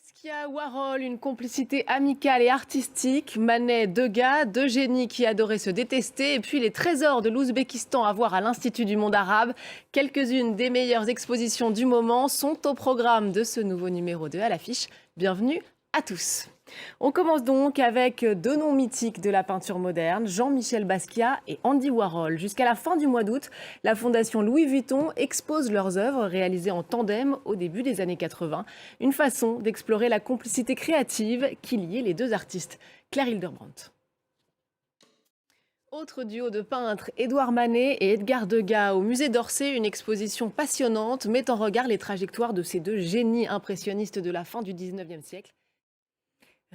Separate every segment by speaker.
Speaker 1: Basquiat, Warhol, une complicité amicale et artistique. Manet, deux gars, deux génies qui adoraient se détester. Et puis les trésors de l'Ouzbékistan à voir à l'Institut du monde arabe. Quelques-unes des meilleures expositions du moment sont au programme de ce nouveau numéro 2 à l'affiche. Bienvenue à tous. On commence donc avec deux noms mythiques de la peinture moderne, Jean-Michel Basquiat et Andy Warhol. Jusqu'à la fin du mois d'août, la fondation Louis Vuitton expose leurs œuvres réalisées en tandem au début des années 80. Une façon d'explorer la complicité créative qui liait les deux artistes. Claire Hildebrandt. Autre duo de peintres, Édouard Manet et Edgar Degas. Au musée d'Orsay, une exposition passionnante met en regard les trajectoires de ces deux génies impressionnistes de la fin du 19e siècle.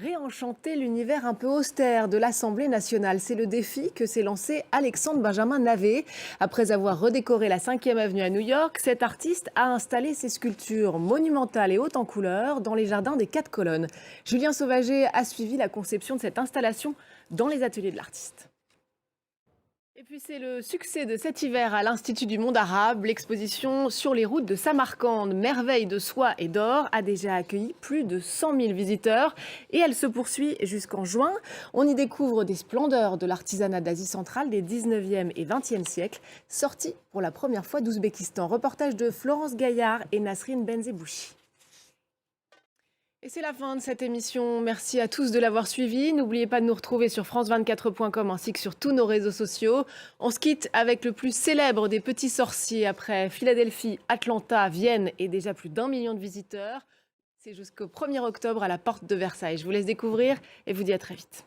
Speaker 1: Réenchanter l'univers un peu austère de l'Assemblée nationale, c'est le défi que s'est lancé Alexandre Benjamin Navet. Après avoir redécoré la 5e avenue à New York, cet artiste a installé ses sculptures monumentales et hautes en couleurs dans les jardins des Quatre Colonnes. Julien Sauvager a suivi la conception de cette installation dans les ateliers de l'artiste. Et puis c'est le succès de cet hiver à l'Institut du monde arabe. L'exposition Sur les routes de Samarcande, merveille de soie et d'or, a déjà accueilli plus de 100 000 visiteurs et elle se poursuit jusqu'en juin. On y découvre des splendeurs de l'artisanat d'Asie centrale des 19e et 20e siècles, sortis pour la première fois d'Ouzbékistan. Reportage de Florence Gaillard et Nasrine Benzebouchi. Et c'est la fin de cette émission. Merci à tous de l'avoir suivi. N'oubliez pas de nous retrouver sur france24.com ainsi que sur tous nos réseaux sociaux. On se quitte avec le plus célèbre des petits sorciers après Philadelphie, Atlanta, Vienne et déjà plus d'1 million de visiteurs. C'est jusqu'au 1er octobre à la porte de Versailles. Je vous laisse découvrir et vous dis à très vite.